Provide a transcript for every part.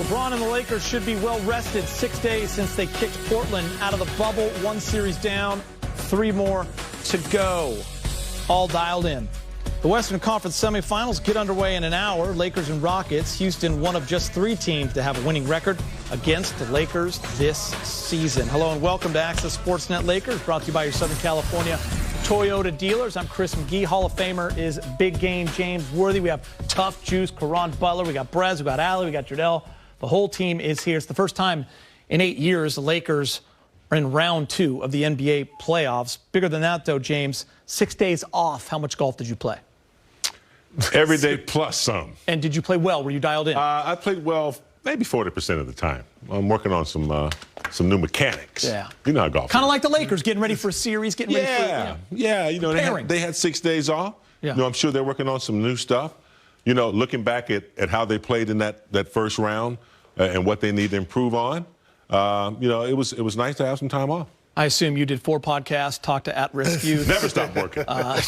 LeBron and the Lakers should be well rested. 6 days since they kicked Portland out of the bubble. 1 series down, 3 more to go. All dialed in. The Western Conference semifinals get underway in an hour. Lakers and Rockets. Houston, one of just 3 teams to have a winning record against the Lakers this season. Hello and welcome to Access Sportsnet Lakers, brought to you by your Southern California Toyota dealers. I'm Chris McGee. Hall of Famer is Big Game James Worthy. We have Tough Juice, Karan Butler. We got Brez. We got Allie. We got Jardell. The whole team is here. It's the first time in 8 years the Lakers are in round 2 of the NBA playoffs. Bigger than that, though, James, 6 days off. How much golf did you play? Every day plus some. And did you play well? Were you dialed in? I played well maybe 40% of the time. I'm working on some new mechanics. Yeah. You know how golf kind of like the Lakers, getting ready for a series, getting ready for, they had 6 days off. Yeah. You know, I'm sure they're working on some new stuff. You know, looking back at how they played in that first round and what they need to improve on, you know, it was nice to have some time off. I assume you did 4 podcasts, talked to at-risk youth. Never stopped working. I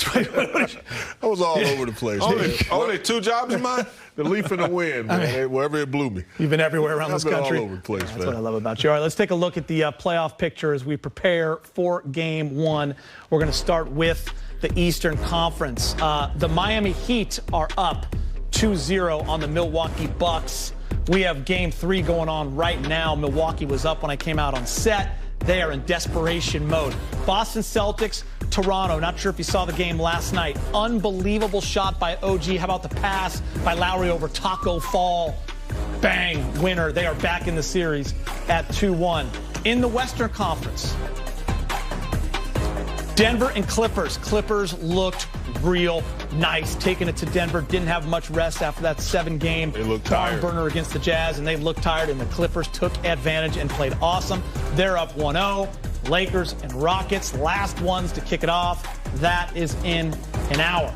was all over the place. Only 2 jobs in mine? The leaf and the wind, man, wherever it blew me. You've been everywhere around this country. All over the place, That's man. what I love about you. All right, let's take a look at the playoff picture as we prepare for Game 1. We're going to start with the Eastern Conference. The Miami Heat are up 2-0 on the Milwaukee Bucks. We have Game 3 going on right now. Milwaukee was up when I came out on set. They are in desperation mode. Boston Celtics, Toronto. Not sure if you saw the game last night. Unbelievable shot by OG. How about the pass by Lowry over Taco Fall? Bang, winner. They are back in the series at 2-1. In the Western Conference, Denver and Clippers. Clippers looked real nice, taking it to Denver. Didn't have much rest after that 7-game they looked tired. burner against the Jazz, and they looked tired, and the Clippers took advantage and played awesome. They're up 1-0. Lakers and Rockets, last ones to kick it off. That is in an hour.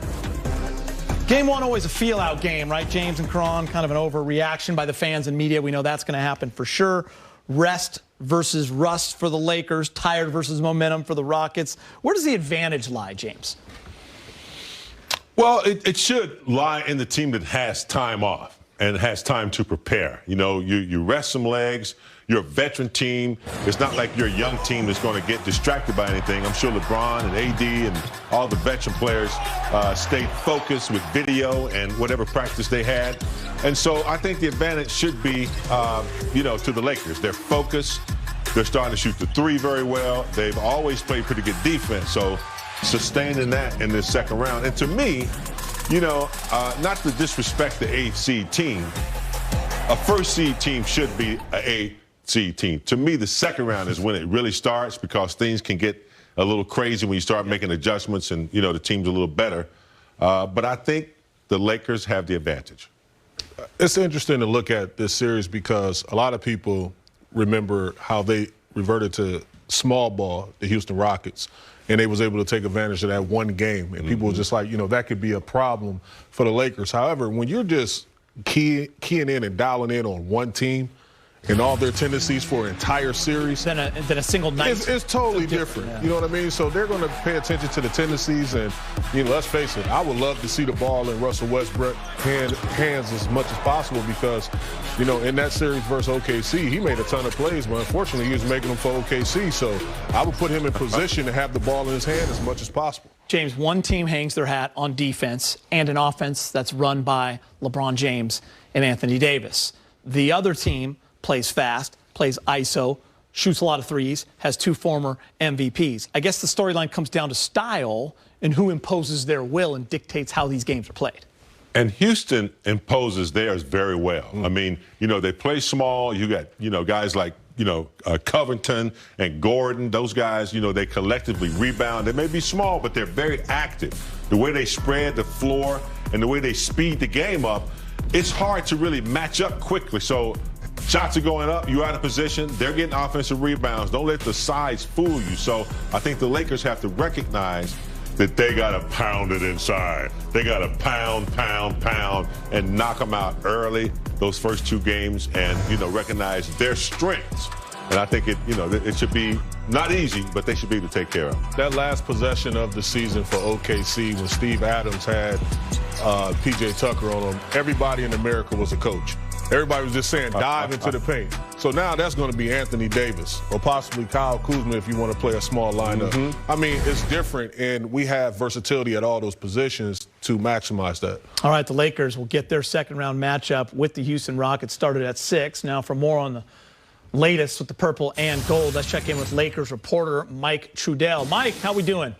Game 1 always a feel-out game, right, James and Karan? Kind of an overreaction by the fans and media. We know that's going to happen for sure. Rest versus rust for the Lakers. Tired versus momentum for the Rockets. Where does the advantage lie, James? Well, it should lie in the team that has time off and has time to prepare. You know, you rest some legs. You're a veteran team. It's not like you're a young team that's going to get distracted by anything. I'm sure LeBron and AD and all the veteran players stayed focused with video and whatever practice they had. And so I think the advantage should be, you know, to the Lakers. They're focused. They're starting to shoot the 3 very well. They've always played pretty good defense. So sustaining that in this second round. And to me, you know, not to disrespect the 8th seed team, a first seed team should be an 8th seed team. To me, the second round is when it really starts because things can get a little crazy when you start making adjustments and, you know, the team's a little better. But I think the Lakers have the advantage. It's interesting to look at this series because a lot of people remember how they reverted to small ball, the Houston Rockets, and they was able to take advantage of that one game. And people were just like, you know, that could be a problem for the Lakers. However, when you're just keying in and dialing in on one team and all their tendencies for an entire series, Than a single night. It's totally different. Yeah. You know what I mean? So they're going to pay attention to the tendencies. And, you know, let's face it, I would love to see the ball in Russell Westbrook's hands as much as possible because, you know, in that series versus OKC, he made a ton of plays, but unfortunately he was making them for OKC. So I would put him in position to have the ball in his hand as much as possible. James, one team hangs their hat on defense and an offense that's run by LeBron James and Anthony Davis. The other team plays fast, plays ISO, shoots a lot of threes, has 2 former MVPs. I guess the storyline comes down to style and who imposes their will and dictates how these games are played. And Houston imposes theirs very well. I mean, you know, they play small. You got, you know, guys like, you know, Covington and Gordon. Those guys, you know, they collectively rebound. They may be small, but they're very active. The way they spread the floor and the way they speed the game up, it's hard to really match up quickly. So shots are going up, you're out of position, they're getting offensive rebounds. Don't let the size fool you. So I think the Lakers have to recognize that they got to pound it inside. They got to pound, and knock them out early, those first 2 games, and, you know, recognize their strengths. And I think it should be not easy, but they should be able to take care of. That last possession of the season for OKC when Steve Adams had P.J. Tucker on him, everybody in America was a coach. Everybody was just saying dive into the paint. So now that's going to be Anthony Davis or possibly Kyle Kuzma if you want to play a small lineup. I mean, it's different, and we have versatility at all those positions to maximize that. All right, the Lakers will get their second-round matchup with the Houston Rockets started at 6. Now for more on the latest with the purple and gold, let's check in with Lakers reporter Mike Trudell. Mike, how we doing?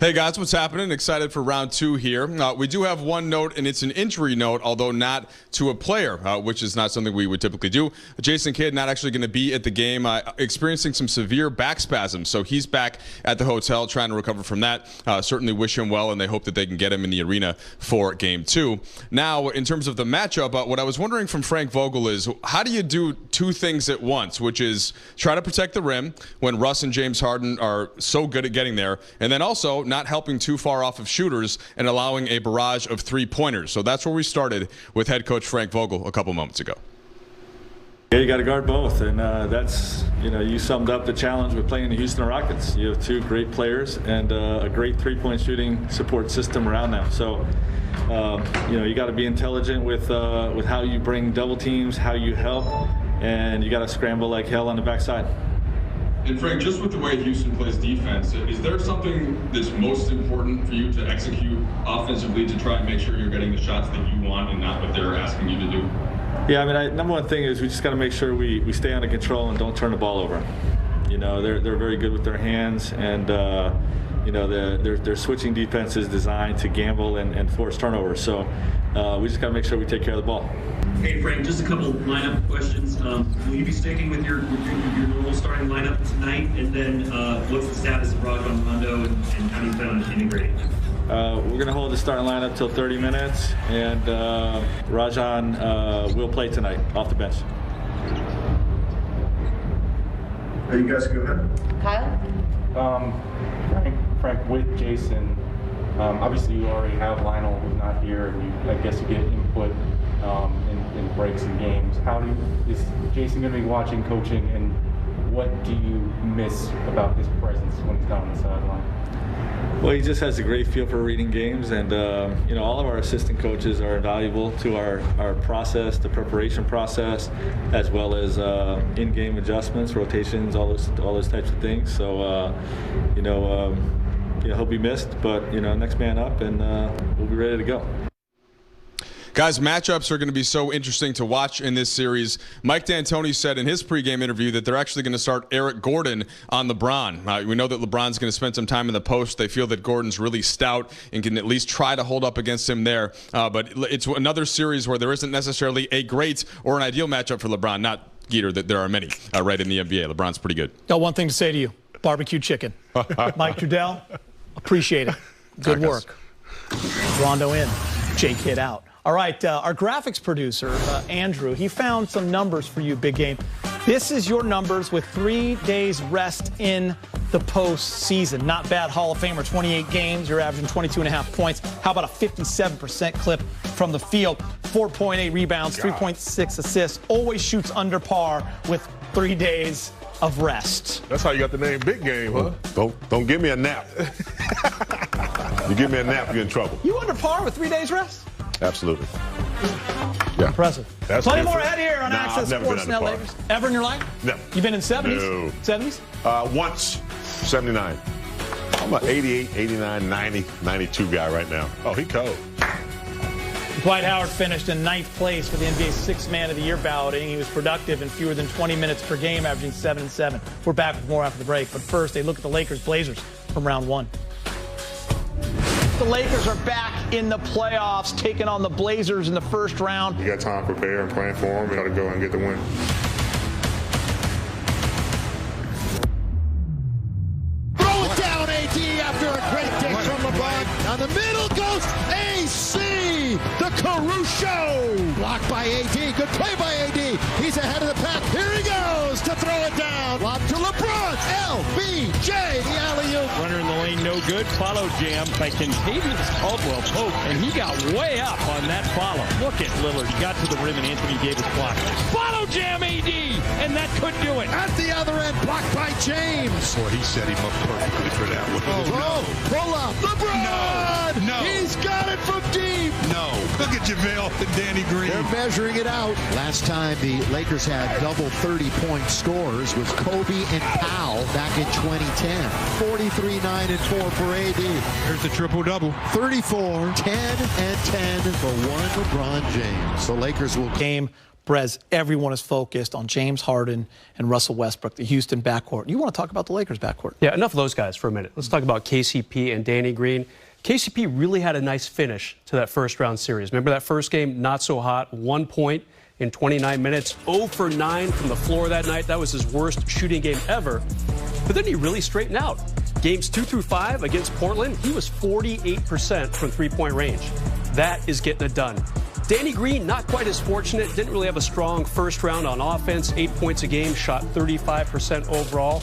Hey guys, what's happening? Excited for round 2 here. We do have one note, and it's an injury note, although not to a player, which is not something we would typically do. Jason Kidd not actually going to be at the game, experiencing some severe back spasms. So he's back at the hotel trying to recover from that. Certainly wish him well, and they hope that they can get him in the arena for game 2. Now, in terms of the matchup, what I was wondering from Frank Vogel is, how do you do 2 things at once, which is try to protect the rim when Russ and James Harden are so good at getting there, and then also not helping too far off of shooters and allowing a barrage of 3-pointers. So that's where we started with head coach Frank Vogel a couple moments ago. Yeah, you got to guard both, and that's, you summed up the challenge with playing the Houston Rockets. You have 2 great players and a great 3-point shooting support system around them. So, you got to be intelligent with how you bring double teams, how you help, and you got to scramble like hell on the backside. And Frank, just with the way Houston plays defense, is there something that's most important for you to execute offensively to try and make sure you're getting the shots that you want and not what they're asking you to do? Yeah, I mean, number one thing is we just got to make sure we stay under control and don't turn the ball over. They're very good with their hands, and their switching defense is designed to gamble and force turnovers. So we just got to make sure we take care of the ball. Hey Frank, just a couple of lineup questions. Will you be sticking with your normal starting lineup tonight? And then what's the status of Rajon Rondo and how do you plan on integrating? We're going to hold the starting lineup till 30 minutes, and Rajon will play tonight off the bench. Hey, you guys go ahead. Kyle? Frank, with Jason, obviously you already have Lionel who's not here, and I guess you get input in breaks and games. Is Jason going to be watching, coaching, and what do you miss about his presence when he's down on the sideline? Well, he just has a great feel for reading games, and all of our assistant coaches are invaluable to our process, the preparation process, as well as in-game adjustments, rotations, all those types of things. So, he'll be missed, but next man up, and we'll be ready to go. Guys, matchups are going to be so interesting to watch in this series. Mike D'Antoni said in his pregame interview that they're actually going to start Eric Gordon on LeBron. We know that LeBron's going to spend some time in the post. They feel that Gordon's really stout and can at least try to hold up against him there. But it's another series where there isn't necessarily a great or an ideal matchup for LeBron. Not, Geeter, that there are many right in the NBA. LeBron's pretty good. Got one thing to say to you. Barbecue chicken. Mike Trudell, appreciate it. Good work. Rondo in. Jake Kidd out. All right, our graphics producer, Andrew, he found some numbers for you, Big Game. This is your numbers with 3 days rest in the postseason. Not bad, Hall of Famer, 28 games. You're averaging 22.5 points. How about a 57% clip from the field? 4.8 rebounds, 3.6 assists. Always shoots under par with 3 days of rest. That's how you got the name Big Game, huh? Don't give me a nap. You give me a nap, you're in trouble. You under par with 3 days rest? Absolutely. Yeah. Impressive. That's Plenty different. more ahead here on Access Sports Net Lakers. Ever in your life? No. You've been in 70s? No. 70s? Once, 79. I'm an 88, 89, 90, 92 guy right now. Oh, he cold. Dwight Howard finished in 9th place for the NBA's 6th Man of the Year balloting. He was productive in fewer than 20 minutes per game, averaging 7 and 7. We're back with more after the break. But first, a look at the Lakers-Blazers from round 1. The Lakers are back in the playoffs, taking on the Blazers in the first round. You got time to prepare and plan for them. You got to go and get the win. Throw it down, AD, after a great dig from LeBron. Down the middle goes AC, the Caruso. Blocked by AD. Good play by AD. He's ahead of the pack. Here he goes to throw it down. Lob to LeBron. LBJ, the alley-oop. Runner in the lane, no good. Follow jam by Kentavious Caldwell Pope, and he got way up on that follow. Look at Lillard. He got to the rim, and Anthony Davis blocked. Follow jam, AD, and that could do it. At the other end, blocked by James. Boy, he set him up perfectly for that one. Pull up. LeBron. No. He's got it from deep. No. Look at JaVale and Danny Green. They're measuring it out. Last time the Lakers had double 30-point scorers was Kobe and Powell back in 2010. 43, 9, and 4 for AD. There's the triple-double. 34, 10, and 10 for one LeBron James. The Lakers will game. Brez, everyone is focused on James Harden and Russell Westbrook, the Houston backcourt. You want to talk about the Lakers backcourt? Yeah, enough of those guys for a minute. Let's talk about KCP and Danny Green. KCP really had a nice finish to that first-round series. Remember that first game, not so hot, 1 point in 29 minutes, 0 for 9 from the floor that night. That was his worst shooting game ever. But then he really straightened out. Games 2 through 5 against Portland, he was 48% from three-point range. That is getting it done. Danny Green, not quite as fortunate, didn't really have a strong first round on offense, 8 points a game, shot 35% overall.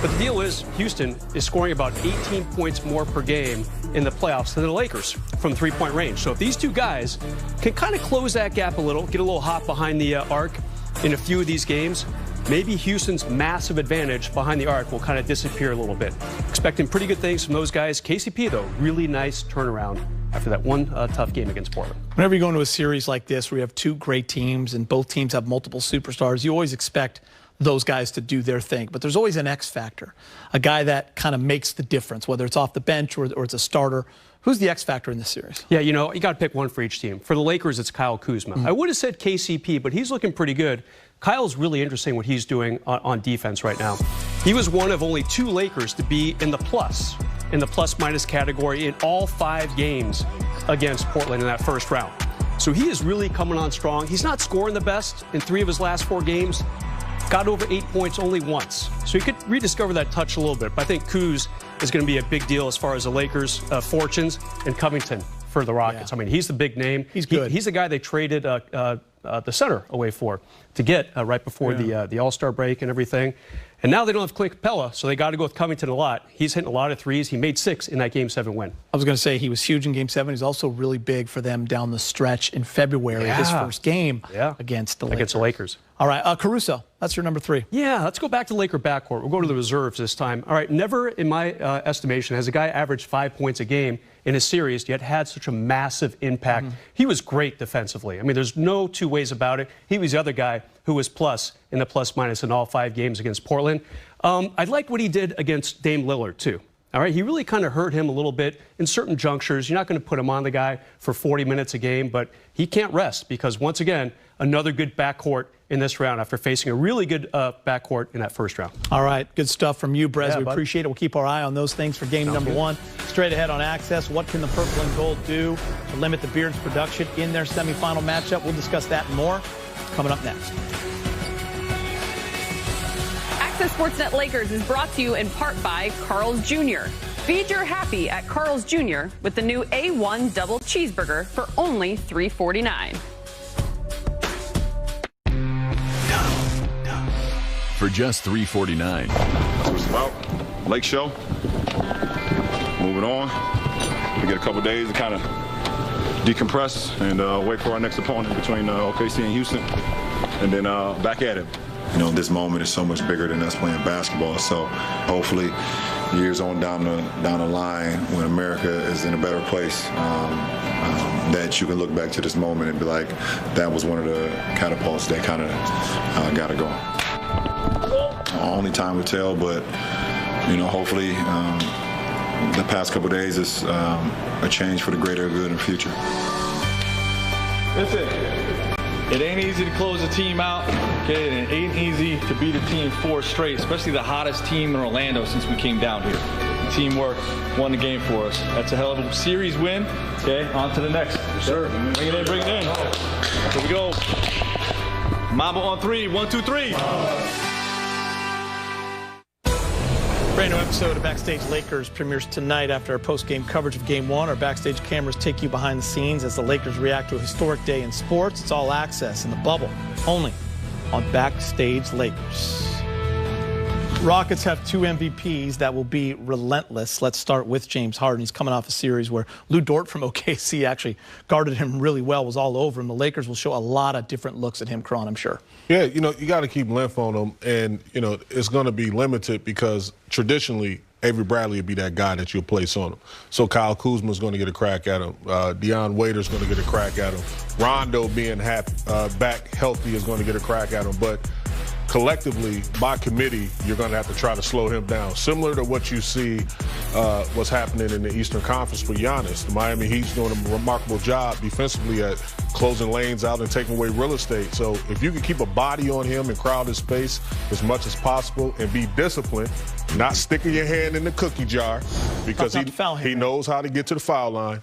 But the deal is, Houston is scoring about 18 points more per game in the playoffs than the Lakers from three-point range. So if these two guys can kind of close that gap a little, get a little hot behind the arc in a few of these games, maybe Houston's massive advantage behind the arc will kind of disappear a little bit. Expecting pretty good things from those guys. KCP, though, really nice turnaround after that one tough game against Portland. Whenever you go into a series like this where you have two great teams and both teams have multiple superstars, you always expect those guys to do their thing. But there's always an X factor, a guy that kind of makes the difference, whether it's off the bench or it's a starter. Who's the X factor in this series? Yeah, you know, you got to pick one for each team. For the Lakers, it's Kyle Kuzma. I would have said KCP, but he's looking pretty good. Kyle's really interesting what he's doing on defense right now. He was one of only 2 Lakers to be in the plus-minus category in all 5 games against Portland in that first round. So he is really coming on strong. He's not scoring the best in 3 of his last 4 games. Got over 8 points only once. So you could rediscover that touch a little bit. But I think Kuz is going to be a big deal as far as the Lakers' fortunes, and Covington for the Rockets. Yeah. I mean, he's the big name. He's good. He's the guy they traded the center away for to get right before the All-Star break and everything. And now they don't have Clint Capella, so they got to go with Covington a lot. He's hitting a lot of threes. He made 6 in that Game 7 win. I was going to say he was huge in Game 7. He's also really big for them down the stretch in February, his first game against the Lakers. All right, Caruso, that's your number 3. Yeah, let's go back to the Laker backcourt. We'll go to the reserves this time. All right, never in my estimation has a guy averaged 5 points a game in a series yet had such a massive impact. He was great defensively. I mean, there's no 2 ways about it. He was the other guy who was plus in the plus-minus in all 5 games against Portland. I liked what he did against Dame Lillard, too. All right, he really kind of hurt him a little bit in certain junctures. You're not going to put him on the guy for 40 minutes a game, but he can't rest because, once again, another good backcourt in this round after facing a really good backcourt in that first round. All right, good stuff from you, Brez. We appreciate it. We'll keep our eye on those things for game number 1. Straight ahead on Access, what can the purple and gold do to limit the Beards' production in their semifinal matchup? We'll discuss that and more coming up next. Access Sportsnet Lakers is brought to you in part by Carl's Jr. Feed your happy at Carl's Jr. with the new A1 double cheeseburger for only $3.49. For just $3.49. That's what it's about. Lake Show. Moving on. We get a couple days to kind of decompress and wait for our next opponent between OKC and Houston, and then back at it. You know, this moment is so much bigger than us playing basketball. So hopefully, years on down the line, when America is in a better place, that you can look back to this moment and be like, that was one of the catapults that kind of got it going. Only time will tell, but you know, hopefully, the past couple of days is a change for the greater good in the future. That's it. It ain't easy to close a team out, okay? And it ain't easy to beat a team 4 straight, especially the hottest team in Orlando since we came down here. The teamwork won the game for us. That's a hell of a series win. Okay, on to the next. Yes, sir. Bring it in, bring it in. Here we go. Mamba on 3. 1, 2, 3. Brand new episode of Backstage Lakers premieres tonight after our post-game coverage of Game 1. Our backstage cameras take you behind the scenes as the Lakers react to a historic day in sports. It's all access in the bubble, only on Backstage Lakers. Rockets have 2 MVPs that will be relentless. Let's start with James Harden. He's coming off a series where Lou Dort from OKC actually guarded him really well, was all over him. The Lakers will show a lot of different looks at him, Cron, I'm sure. Yeah, you know, you got to keep length on him, and, you know, it's going to be limited because traditionally Avery Bradley would be that guy that you'll place on him. So Kyle Kuzma's going to get a crack at him. Deion Waiter's going to get a crack at him. Rondo being back healthy is going to get a crack at him. But collectively, by committee, you're going to have to try to slow him down. Similar to what you see what's happening in the Eastern Conference for Giannis. The Miami Heat's doing a remarkable job defensively at closing lanes out and taking away real estate. So if you can keep a body on him and crowd his space as much as possible and be disciplined, not sticking your hand in the cookie jar, because he knows how to get to the foul line.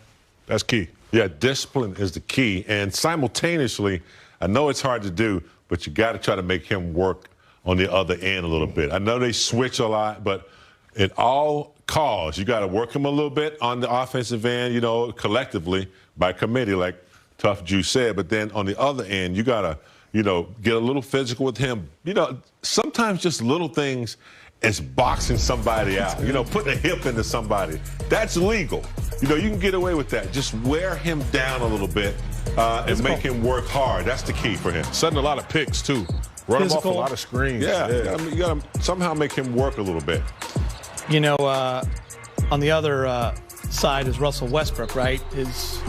That's key. Yeah, discipline is the key. And simultaneously, I know it's hard to do, but you got to try to make him work on the other end a little bit. I know they switch a lot, but at all costs, you got to work him a little bit on the offensive end, you know, collectively by committee, like Tough Juice said. But then on the other end, you got to, you know, get a little physical with him. You know, sometimes just little things as boxing somebody out, you know, putting a hip into somebody. That's legal. You know, you can get away with that. Just wear him down a little bit and make him work hard. That's the key for him. Setting a lot of picks, too. Run him off a lot of screens. Yeah, you got to somehow make him work a little bit. You know, on the other side is Russell Westbrook, right? His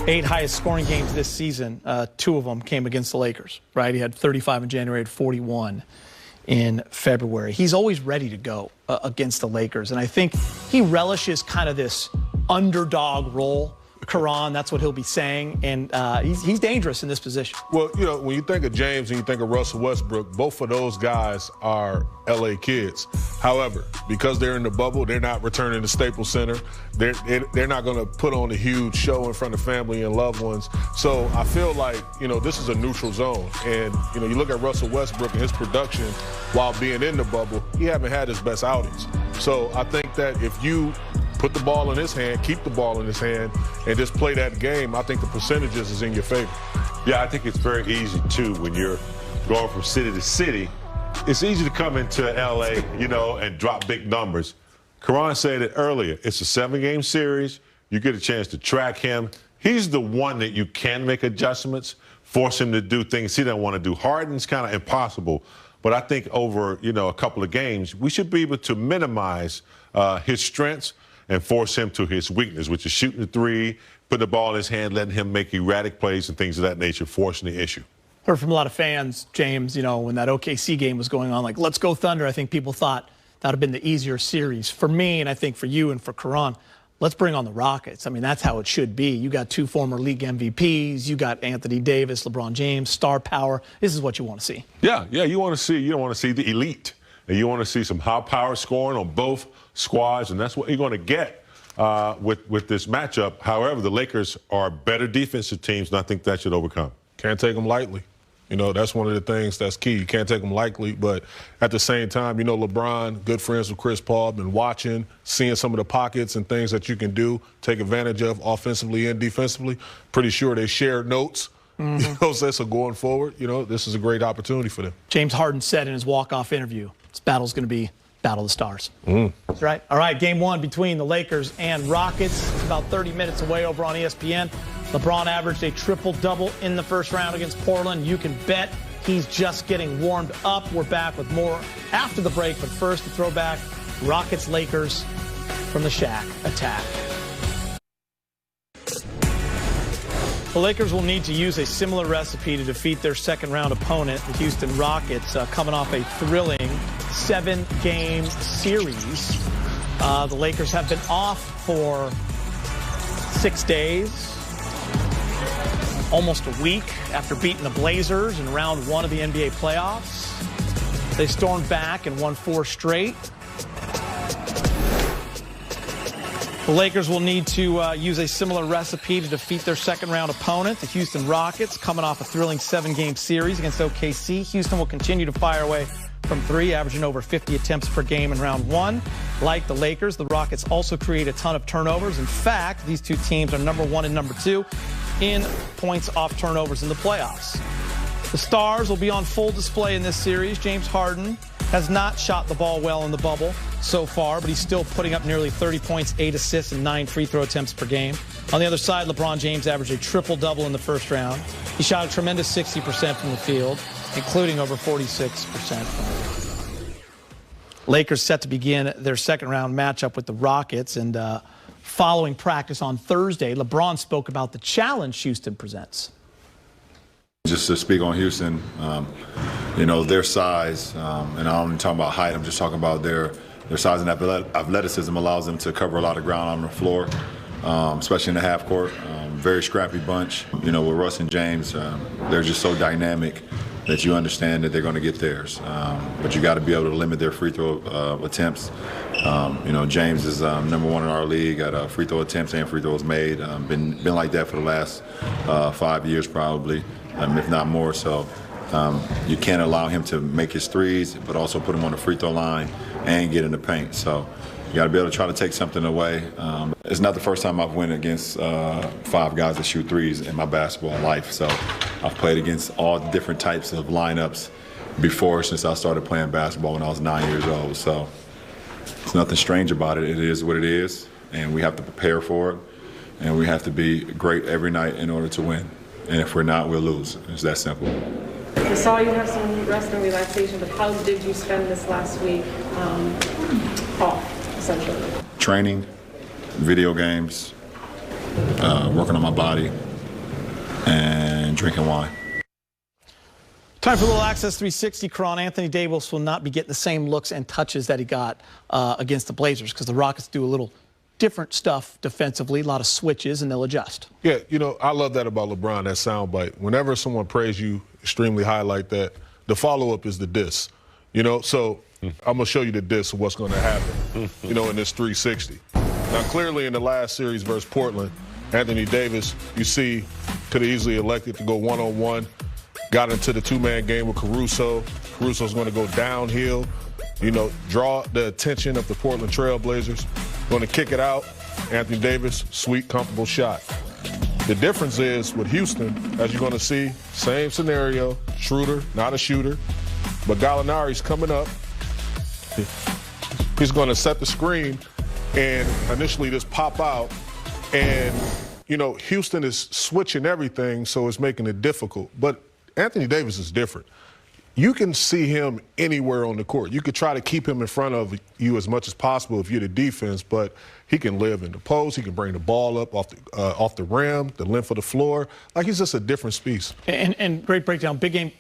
8 highest scoring games this season, 2 of them came against the Lakers, right? He had 35 in January, had 41 in February. He's always ready to go against the Lakers, and I think he relishes kind of this underdog role. Karan, that's what he'll be saying, and he's dangerous in this position. Well, you know, when you think of James and you think of Russell Westbrook, both of those guys are LA kids. However, because they're in the bubble, they're not returning to Staples Center. They're not going to put on a huge show in front of family and loved ones. So I feel like, you know, this is a neutral zone. And, you know, you look at Russell Westbrook and his production while being in the bubble, he haven't had his best outings. So I think that if you put the ball in his hand, keep the ball in his hand, and just play that game, I think the percentages is in your favor. Yeah, I think it's very easy, too, when you're going from city to city. It's easy to come into L.A., you know, and drop big numbers. Karan said it earlier. It's a 7-game series. You get a chance to track him. He's the one that you can make adjustments, force him to do things he doesn't want to do. Harden's kind of impossible. But I think over, you know, a couple of games, we should be able to minimize his strengths and force him to his weakness, which is shooting the 3, putting the ball in his hand, letting him make erratic plays and things of that nature, forcing the issue. Heard from a lot of fans, James, you know, when that OKC game was going on, like, let's go Thunder. I think people thought that would have been the easier series. For me, and I think for you and for Karan, let's bring on the Rockets. I mean, that's how it should be. You got 2 former league MVPs. You got Anthony Davis, LeBron James, star power. This is what you want to see. Yeah, you don't want to see the elite. And you want to see some high power scoring on both squads, and that's what you're going to get with this matchup. However, the Lakers are better defensive teams, and I think that should overcome. Can't take them lightly. You know, that's one of the things that's key. You can't take them lightly, but at the same time, you know, LeBron, good friends with Chris Paul, been watching, seeing some of the pockets and things that you can do, take advantage of offensively and defensively. Pretty sure they shared notes. You know, so going forward, you know, this is a great opportunity for them. James Harden said in his walk-off interview, this battle's going to be Battle of the Stars. That's right. All right, game 1 between the Lakers and Rockets. It's about 30 minutes away over on ESPN. LeBron averaged a triple-double in the first round against Portland. You can bet he's just getting warmed up. We're back with more after the break, but first, the throwback, Rockets-Lakers from the Shaq attack. The Lakers will need to use a similar recipe to defeat their second-round opponent, the Houston Rockets, coming off a thrilling 7-game series. The Lakers have been off for 6 days, almost a week after beating the Blazers in round 1 of the NBA playoffs. They stormed back and won 4 straight. The Lakers will need to use a similar recipe to defeat their second-round opponent, the Houston Rockets, coming off a thrilling 7-game series against OKC. Houston will continue to fire away from 3, averaging over 50 attempts per game in round 1. Like the Lakers, the Rockets also create a ton of turnovers. In fact, these 2 teams are number 1 and number 2 in points off turnovers in the playoffs. The Stars will be on full display in this series. James Harden has not shot the ball well in the bubble so far, but he's still putting up nearly 30 points, 8 assists, and 9 free throw attempts per game. On the other side, LeBron James averaged a triple-double in the first round. He shot a tremendous 60% from the field, including over 46% from Lakers set to begin their second-round matchup with the Rockets, and following practice on Thursday, LeBron spoke about the challenge Houston presents. Just to speak on Houston, you know, their size, and I'm only talking about height, I'm just talking about their size and athleticism allows them to cover a lot of ground on the floor, especially in the half court. Very scrappy bunch. You know, with Russ and James, they're just so dynamic that you understand that they're going to get theirs. But you got to be able to limit their free throw attempts. You know, James is #1 in our league at free throw attempts and free throws made. Been like that for the last 5 years probably, if not more. So you can't allow him to make his threes, but also put him on the free throw line and get in the paint. So you got to be able to try to take something away. It's not the first time I've went against 5 guys that shoot threes in my basketball life. So I've played against all different types of lineups before since I started playing basketball when I was 9 years old. So there's nothing strange about it. It is what it is, and we have to prepare for it, and we have to be great every night in order to win. And if we're not, we'll lose. It's that simple. I saw you have some rest and relaxation, but how did you spend this last week off, essentially? Training, video games, working on my body, and drinking wine. Time for a little Access 360, Cron. Anthony Davis will not be getting the same looks and touches that he got against the Blazers because the Rockets do a little different stuff defensively, a lot of switches, and they'll adjust. Yeah, you know, I love that about LeBron, that soundbite. Whenever someone praise you extremely high like that, the follow-up is the diss. You know, so I'm going to show you the diss of what's going to happen, you know, in this 360. Now, clearly in the last series versus Portland, Anthony Davis, you see, could have easily elected to go one-on-one, got into the two-man game with Caruso. Caruso's going to go downhill, you know, draw the attention of the Portland Trail Blazers. Going to kick it out. Anthony Davis, sweet, comfortable shot. The difference is with Houston, as you're going to see, same scenario, Schroeder, not a shooter, but Gallinari's coming up. He's going to set the screen and initially just pop out. And, you know, Houston is switching everything, so it's making it difficult. But Anthony Davis is different. You can see him anywhere on the court. You could try to keep him in front of you as much as possible if you're the defense, but he can live in the post. He can bring the ball up off the rim, the length of the floor. Like, he's just a different species. And great breakdown. Big game.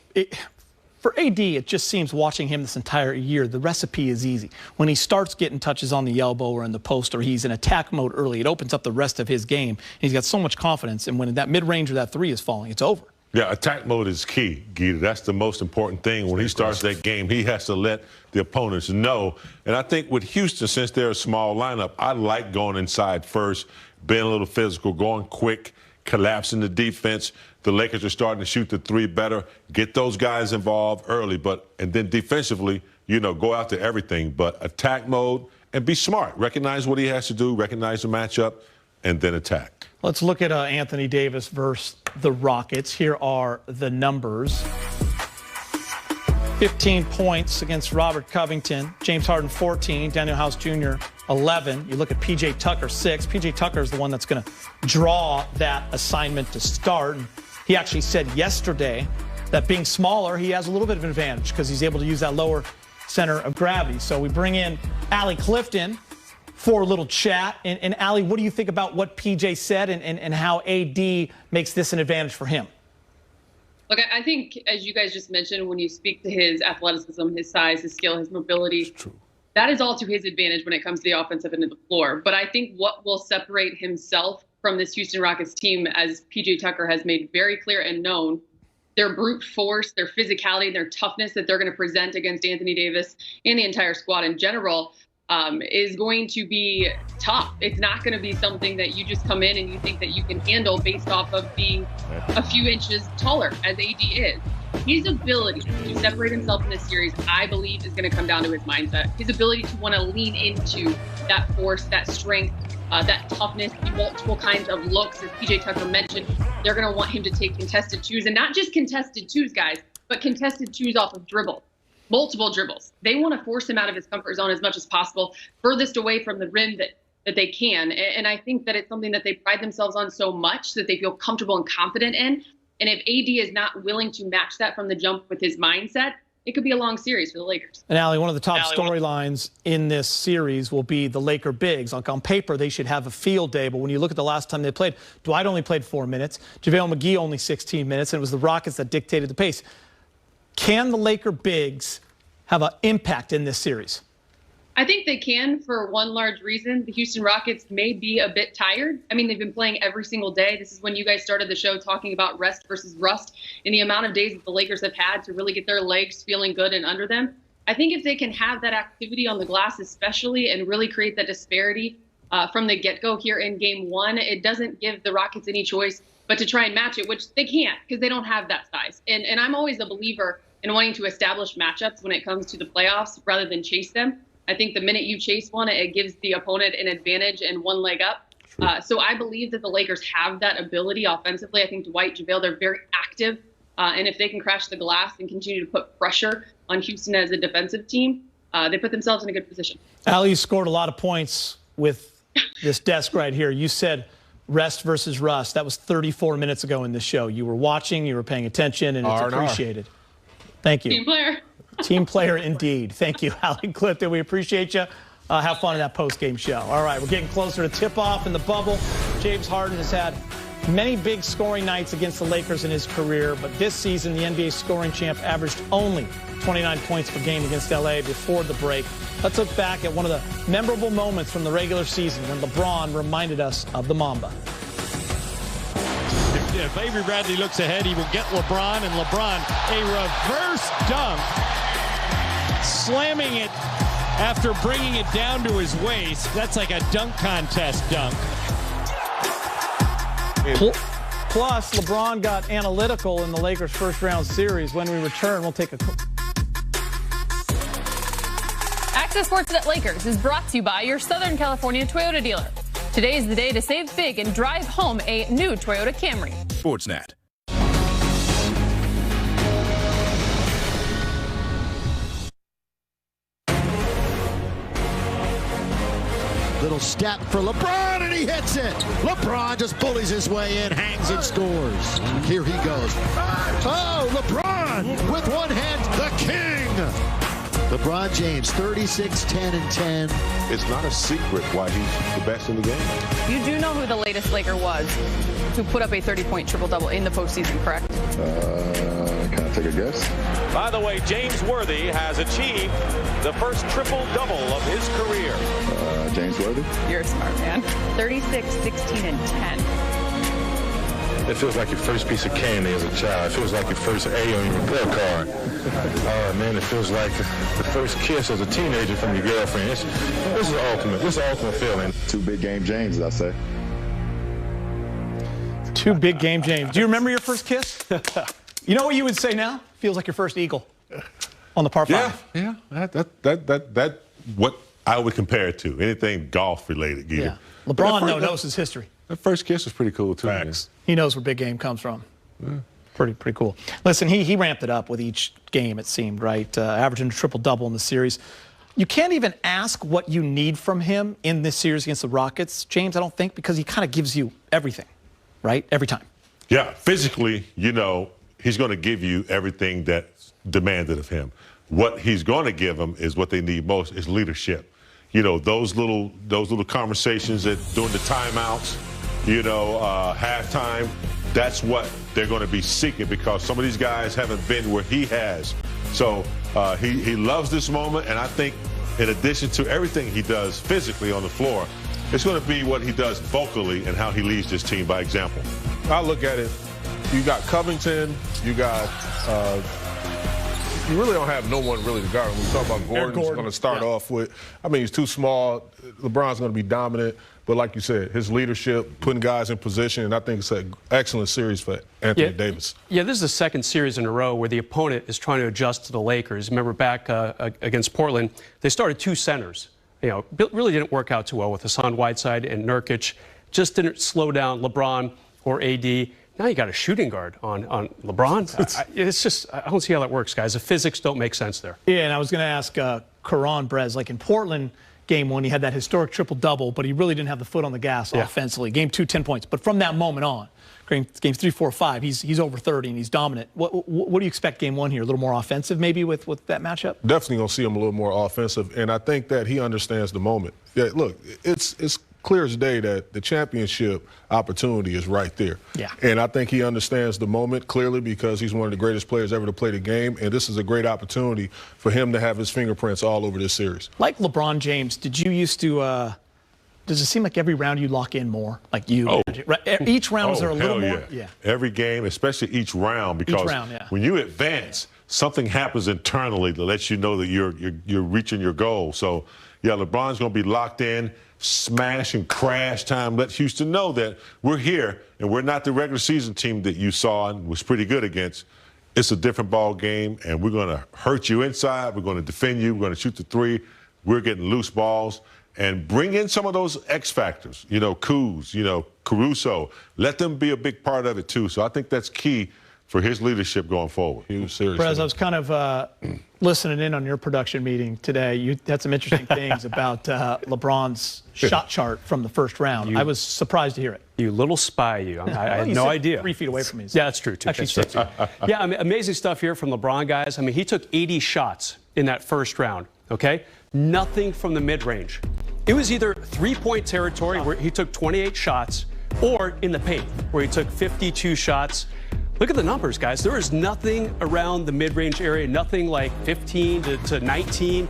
For AD, it just seems watching him this entire year, the recipe is easy. When he starts getting touches on the elbow or in the post or he's in attack mode early, it opens up the rest of his game. And he's got so much confidence, and when that mid-range or that three is falling, it's over. Yeah, attack mode is key, Gita. That's the most important thing. When he starts that game, he has to let the opponents know. And I think with Houston, since they're a small lineup, I like going inside first, being a little physical, going quick, collapsing the defense. The Lakers are starting to shoot the three better. Get those guys involved early, and then defensively, you know, go after everything. But attack mode and be smart. Recognize what he has to do, recognize the matchup, and then attack. Let's look at Anthony Davis versus the Rockets. Here are the numbers. 15 points against Robert Covington. James Harden, 14. Daniel House Jr., 11. You look at P.J. Tucker, 6. P.J. Tucker is the one that's going to draw that assignment to start. He actually said yesterday that being smaller, he has a little bit of an advantage because he's able to use that lower center of gravity. So we bring in Allie Clifton for a little chat. And Allie, what do you think about what PJ said and how AD makes this an advantage for him? Look, I think, as you guys just mentioned, when you speak to his athleticism, his size, his skill, his mobility, that is all to his advantage when it comes to the offensive end of the floor. But I think what will separate himself from this Houston Rockets team, as PJ Tucker has made very clear and known, their brute force, their physicality, their toughness that they're going to present against Anthony Davis and the entire squad in general, is going to be tough. It's not going to be something that you just come in and you think that you can handle based off of being a few inches taller, as AD is. His ability to separate himself in this series, I believe, is going to come down to his mindset. His ability to want to lean into that force, that strength, that toughness, multiple kinds of looks. As PJ Tucker mentioned, they're going to want him to take contested twos, and not just contested twos, guys, but contested twos off of dribble. Multiple dribbles. They want to force him out of his comfort zone as much as possible, furthest away from the rim that they can. And I think that it's something that they pride themselves on so much that they feel comfortable and confident in. And if AD is not willing to match that from the jump with his mindset, it could be a long series for the Lakers. And Allie, one of the top storylines in this series will be the Laker bigs. Like on paper, they should have a field day, but when you look at the last time they played, Dwight only played 4 minutes, JaVale McGee only 16 minutes, and it was the Rockets that dictated the pace. Can the Laker bigs have an impact in this series? I think they can for one large reason. The Houston Rockets may be a bit tired. I mean, they've been playing every single day. This is when you guys started the show talking about rest versus rust and the amount of days that the Lakers have had to really get their legs feeling good and under them. I think if they can have that activity on the glass especially and really create that disparity from the get-go here in Game 1, it doesn't give the Rockets any choice but to try and match it, which they can't because they don't have that size. And I'm always a believer in wanting to establish matchups when it comes to the playoffs rather than chase them. I think the minute you chase one, it gives the opponent an advantage and one leg up. So I believe that the Lakers have that ability offensively. I think Dwight, JaVale, they're very active. And if they can crash the glass and continue to put pressure on Houston as a defensive team, they put themselves in a good position. Allie, you scored a lot of points with this desk right here. You said rest versus rust. That was 34 minutes ago in this show. You were watching, you were paying attention, and it's appreciated. Thank you. Team player. Team player indeed. Thank you, Allie Clifton. We appreciate you. Have fun in that post-game show. All right, we're getting closer to tip-off in the bubble. James Harden has had many big scoring nights against the Lakers in his career, but this season the NBA scoring champ averaged only 29 points per game against LA before the break. Let's look back at one of the memorable moments from the regular season when LeBron reminded us of the Mamba. If Avery Bradley looks ahead, he will get LeBron, and LeBron, a reverse dunk, slamming it after bringing it down to his waist. That's like a dunk contest dunk. Plus, LeBron got analytical in the Lakers' first-round series. When we return, we'll take a... Access Sportsnet Lakers is brought to you by your Southern California Toyota dealer. Today is the day to save big and drive home a new Toyota Camry. Sportsnet. Little step for LeBron, and he hits it. LeBron just bullies his way in, hangs and scores. Here he goes. Oh, LeBron with one hand, the king. LeBron James, 36, 10, and 10. It's not a secret why he's the best in the game. You do know who the latest Laker was to put up a 30-point triple-double in the postseason, correct? Can I take a guess? By the way, James Worthy has achieved the first triple-double of his career. James Worthy? You're a smart man. 36, 16, and 10. It feels like your first piece of candy as a child. It feels like your first A on your report card. Man, it feels like the first kiss as a teenager from your girlfriend. This is ultimate. This is the ultimate feeling. Two big game James, I say. Two big game James. Do you remember your first kiss? You know what you would say now? Feels like your first eagle on the par 5. Yeah. That what I would compare it to. Anything golf related. Yeah. LeBron knows his history. That first kiss was pretty cool too. He knows where big game comes from. Yeah. Pretty cool. Listen, he ramped it up with each game, it seemed, right? Averaging a triple-double in the series. You can't even ask what you need from him in this series against the Rockets, James, I don't think, because he kind of gives you everything, right? Every time. Yeah, physically, he's going to give you everything that's demanded of him. What he's going to give them is what they need most is leadership. Those little conversations that during the timeouts, halftime, that's what they're going to be seeking because some of these guys haven't been where he has. So he loves this moment, and I think in addition to everything he does physically on the floor, it's going to be what he does vocally and how he leads this team by example. I look at it, you got Covington, you got you really don't have no one really to guard him. When we talk about Gordon's going to start off with, he's too small. LeBron's going to be dominant. But like you said, his leadership, putting guys in position, and I think it's an excellent series for Anthony Davis. Yeah, this is the second series in a row where the opponent is trying to adjust to the Lakers. Remember back against Portland, they started 2 centers. Really didn't work out too well with Hassan Whiteside and Nurkic. Just didn't slow down LeBron or AD. Now you got a shooting guard on LeBron. It's just, I don't see how that works, guys. The physics don't make sense there. Yeah, and I was going to ask Karan Brez, like in Portland, Game 1. He had that historic triple-double, but he really didn't have the foot on the gas offensively. Game 2, 10 points. But from that moment on, Games 3, 4, 5, he's over 30 and he's dominant. What do you expect Game 1 here? A little more offensive maybe with that matchup? Definitely going to see him a little more offensive, and I think that he understands the moment. Yeah, look, it's clear as day that the championship opportunity is right there. Yeah. And I think he understands the moment clearly because he's one of the greatest players ever to play the game, and this is a great opportunity for him to have his fingerprints all over this series. Like LeBron James, did you used to does it seem like every round you lock in more? Like you? Oh. Each round is there a little hell more? Yeah. Every game, especially each round, because when you advance, something happens internally to let you know that you're reaching your goal. So, yeah, LeBron's going to be locked in, smash and crash time. Let Houston know that we're here and we're not the regular season team that you saw and was pretty good against. It's a different ball game, and we're going to hurt you inside. We're going to defend you. We're going to shoot the three. We're getting loose balls. And bring in some of those X factors, Kuz, Caruso. Let them be a big part of it, too. So I think that's key for his leadership going forward. He was serious. Perez, I was kind of listening in on your production meeting today. You had some interesting things about LeBron's shot chart from the first round. I was surprised to hear it. You little spy, you. I had no idea. 3 feet away from me. Yeah, that's true, too. Actually, that's 6 feet. Yeah, I mean, amazing stuff here from LeBron, guys. I mean, he took 80 shots in that first round, okay? Nothing from the mid-range. It was either three-point territory where he took 28 shots or in the paint where he took 52 shots. Look at the numbers, guys. There is nothing around the mid-range area, nothing like 15 to 19.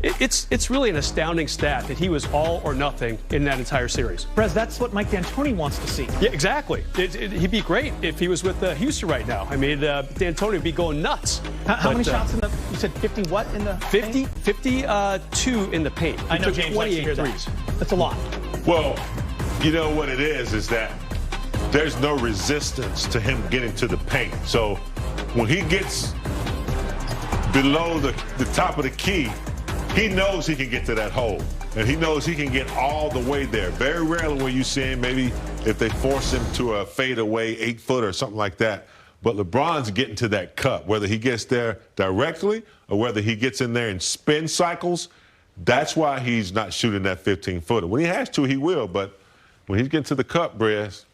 It's really an astounding stat that he was all or nothing in that entire series. Perez, that's what Mike D'Antoni wants to see. Yeah, exactly. He'd be great if he was with Houston right now. I mean, D'Antoni would be going nuts. How many shots in the, you said 50 what in the 52 in the paint. I know James likes to hear that. That's a lot. Well, you know what it is that there's no resistance to him getting to the paint. So when he gets below the top of the key, he knows he can get to that hole, and he knows he can get all the way there. Very rarely will you see him, maybe if they force him to a fadeaway 8-footer or something like that. But LeBron's getting to that cup, whether he gets there directly or whether he gets in there in spin cycles. That's why he's not shooting that 15-footer. When he has to, he will, but when he's getting to the cup, Brez,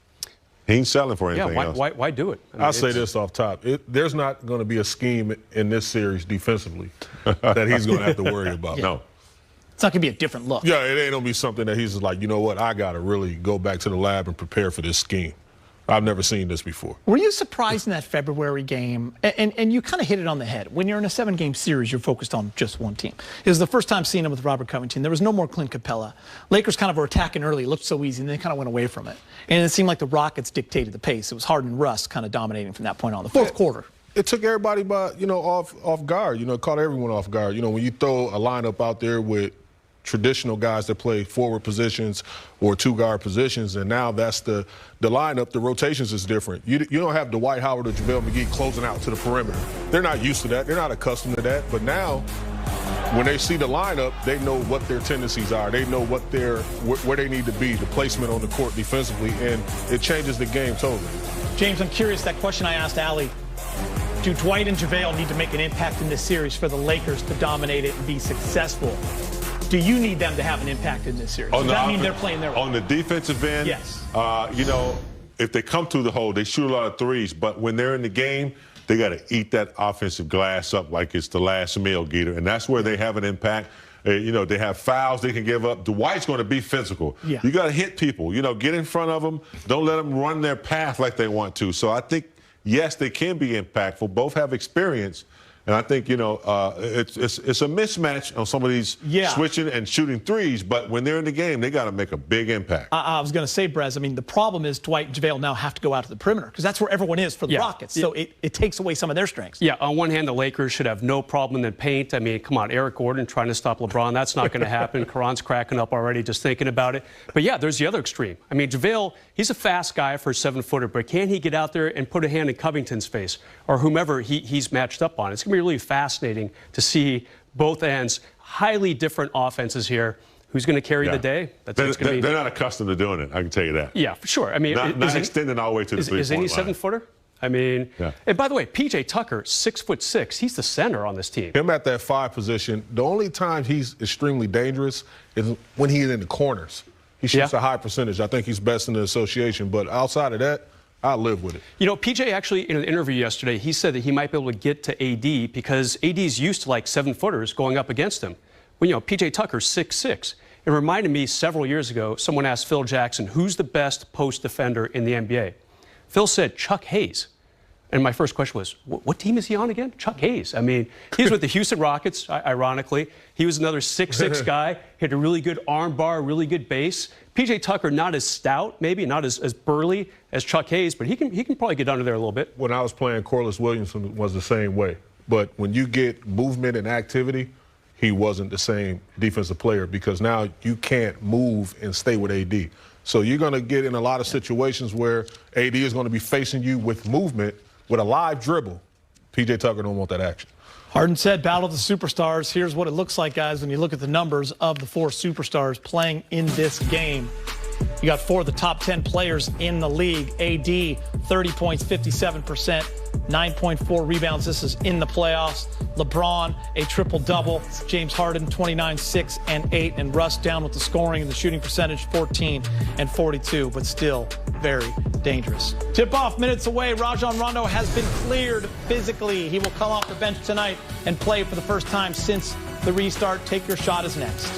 he ain't selling for anything else. Why do it? I mean, I'll say this off top. There's not going to be a scheme in this series defensively that he's going to have to worry about. Yeah. No. It's not going to be a different look. Yeah, it ain't going to be something that he's just like, you know what, I got to really go back to the lab and prepare for this scheme. I've never seen this before. Were you surprised in that February game? And you kind of hit it on the head. When you're in a 7-game series, you're focused on just one team. It was the first time seeing him with Robert Covington. There was no more Clint Capella. Lakers kind of were attacking early. It looked so easy, and they kind of went away from it. And it seemed like the Rockets dictated the pace. It was Harden and Russ kind of dominating from that point on. The fourth quarter. It took everybody by, off guard. Caught everyone off guard. When you throw a lineup out there with traditional guys that play forward positions or two-guard positions, and now that's the lineup. The rotations is different. You don't have Dwight Howard or JaVale McGee closing out to the perimeter. They're not used to that. They're not accustomed to that. But now, when they see the lineup, they know what their tendencies are. They know where they need to be, the placement on the court defensively, and it changes the game totally. James, I'm curious, that question I asked Allie, do Dwight and JaVale need to make an impact in this series for the Lakers to dominate it and be successful? Do you need them to have an impact in this series? Does that mean they're playing their role? On the defensive end, yes. If they come through the hole, they shoot a lot of threes. But when they're in the game, they got to eat that offensive glass up like it's the last meal, Geeter. And that's where they have an impact. They have fouls they can give up. Dwight's going to be physical. Yeah. You got to hit people. Get in front of them. Don't let them run their path like they want to. So I think, yes, they can be impactful. Both have experience. And I think, it's a mismatch on some of these switching and shooting threes, but when they're in the game, they got to make a big impact. I was going to say, Brez, the problem is Dwight and JaVale now have to go out to the perimeter because that's where everyone is for the Rockets. So it takes away some of their strengths. Yeah, on one hand, the Lakers should have no problem in the paint. Come on, Eric Gordon trying to stop LeBron. That's not going to happen. Karan's cracking up already just thinking about it. But, yeah, there's the other extreme. JaVale, he's a fast guy for a 7-footer, but can he get out there and put a hand in Covington's face or whomever he's matched up on? It's going to be really fascinating to see both ends, highly different offenses here. Who's going to carry the day? They're not accustomed to doing it, I can tell you that. Yeah, for sure. Not extending all the way to the three-point line. Is any 7-footer? I mean, and by the way, P.J. Tucker, 6'6", he's the center on this team. Him at that 5 position, the only time he's extremely dangerous is when he's in the corners. He shoots a high percentage. I think he's best in the association. But outside of that, I live with it. You know, PJ actually, in an interview yesterday, he said that he might be able to get to AD because AD's used to like 7-footers going up against him. Well, you know, PJ Tucker's 6'6". It reminded me several years ago, someone asked Phil Jackson, who's the best post defender in the NBA? Phil said Chuck Hayes. And my first question was, what team is he on again? Chuck Hayes. I mean, he was with the Houston Rockets, ironically. He was another 6'6" guy, hit a really good arm bar, really good base. P.J. Tucker, not as stout, maybe, not as burly as Chuck Hayes, but he can probably get under there a little bit. When I was playing, Corliss Williamson was the same way. But when you get movement and activity, he wasn't the same defensive player because now you can't move and stay with AD. So you're going to get in a lot of situations where AD is going to be facing you with movement. With a live dribble, P.J. Tucker don't want that action. Harden said, battle of the superstars. Here's what it looks like, guys, when you look at the numbers of the 4 superstars playing in this game. You got 4 of the top 10 players in the league. AD, 30 points, 57%, 9.4 rebounds. This is in the playoffs. LeBron, a triple-double. James Harden, 29, 6, and 8. And Russ down with the scoring and the shooting percentage, 14 and 42, but still very dangerous. Tip-off minutes away. Rajon Rondo has been cleared physically. He will come off the bench tonight and play for the first time since the restart. Take Your Shot is next.